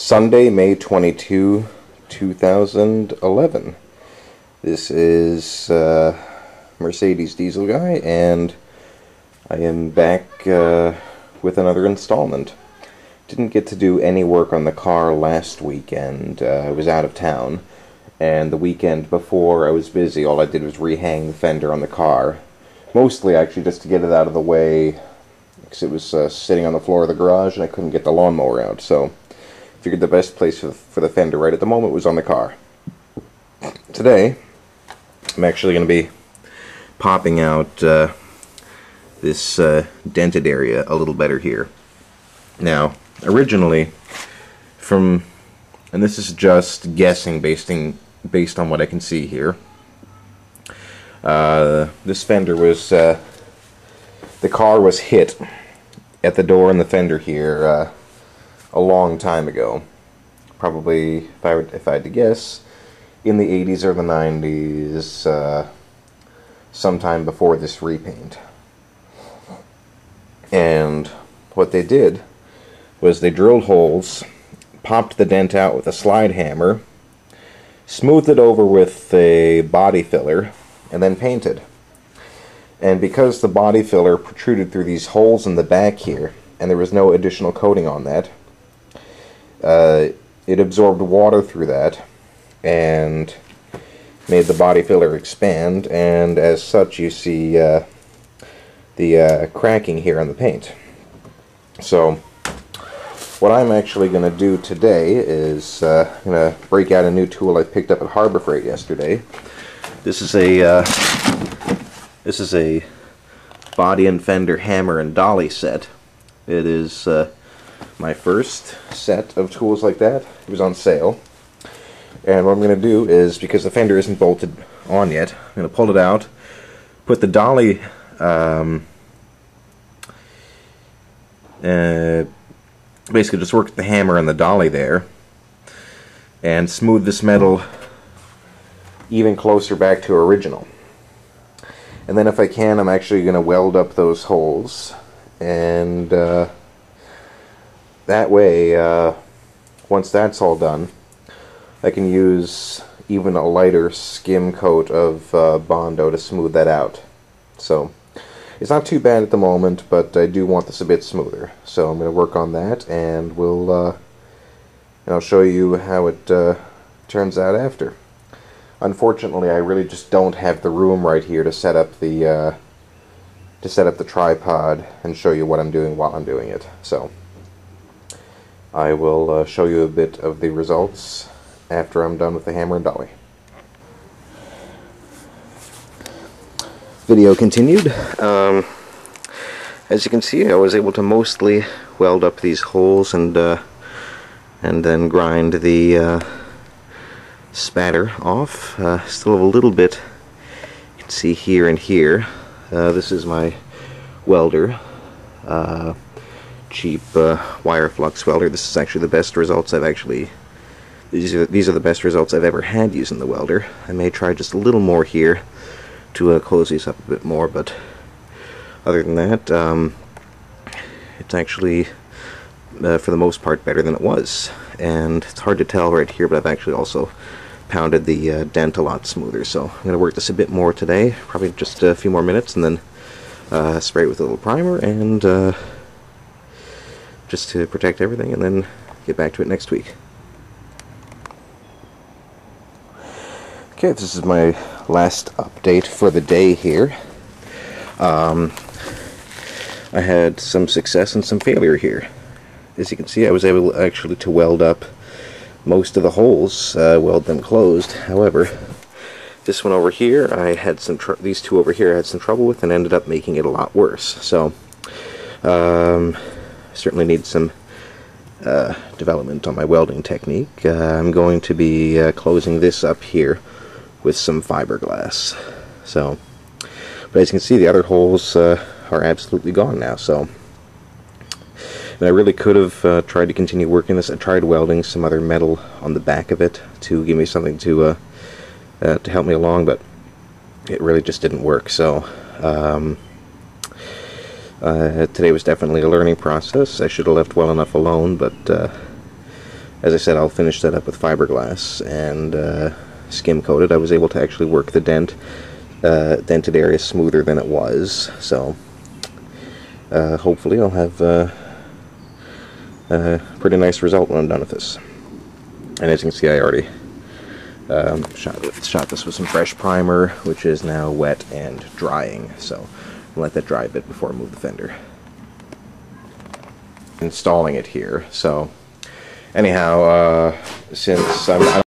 Sunday, May 22, 2011. This is Mercedes Diesel Guy, and I am back with another installment. Didn't get to do any work on the car last weekend. I was out of town, and the weekend before I was busy. All I did was rehang the fender on the car. Mostly, actually, just to get it out of the way, because it was sitting on the floor of the garage, and I couldn't get the lawnmower out, so figured the best place for the fender right at the moment was on the car. Today, I'm actually going to be popping out this dented area a little better here. Now, originally, and this is just guessing based on what I can see here, this fender was, the car was hit at the door in the fender here a long time ago. Probably, if I had to guess, in the 80s or the 90s, sometime before this repaint. And what they did was they drilled holes, popped the dent out with a slide hammer, smoothed it over with a body filler, and then painted. And because the body filler protruded through these holes in the back here, and there was no additional coating on that, it absorbed water through that and made the body filler expand, and as such you see the cracking here on the paint. So what I'm actually going to do today is I'm going to break out a new tool I picked up at Harbor Freight yesterday. This is a body and fender hammer and dolly set. It is my first set of tools like that. It was on sale. And what I'm going to do is, because the fender isn't bolted on yet, I'm going to pull it out, put the dolly, basically just work the hammer and the dolly there, and smooth this metal even closer back to original. And then if I can, I'm actually going to weld up those holes, and that way, once that's all done, I can use even a lighter skim coat of Bondo to smooth that out. So it's not too bad at the moment, but I do want this a bit smoother. So I'm going to work on that, and I'll show you how it turns out after. Unfortunately, I really just don't have the room right here to set up the tripod and show you what I'm doing while I'm doing it. So I will show you a bit of the results after I'm done with the hammer and dolly. Video continued. As you can see, I was able to mostly weld up these holes and then grind the spatter off. Still have a little bit you can see here and here. This is my welder, cheap wire flux welder. This is actually the best results I've actually. These are the best results I've ever had using the welder. I may try just a little more here to close these up a bit more, but other than that, it's actually for the most part better than it was. And it's hard to tell right here, but I've actually also pounded the dent a lot smoother. So I'm going to work this a bit more today, probably just a few more minutes, and then spray it with a little primer, and just to protect everything, and then get back to it next week. Okay, this is my last update for the day here. I had some success and some failure here. As you can see, I was able actually to weld up most of the holes, weld them closed. However, this one over here, I had these two over here I had some trouble with, and ended up making it a lot worse. So, certainly need some development on my welding technique. I'm going to be closing this up here with some fiberglass. So, but as you can see, the other holes are absolutely gone now. So, and I really could have tried to continue working this. I tried welding some other metal on the back of it to give me something to help me along, but it really just didn't work. So, today was definitely a learning process. I should have left well enough alone, but as I said, I'll finish that up with fiberglass and skim coat it. I was able to actually work the dented area smoother than it was, so hopefully I'll have a pretty nice result when I'm done with this. And as you can see, I already shot this with some fresh primer, which is now wet and drying, so I'll let that dry a bit before I move the fender. Installing it here, so anyhow, since I don't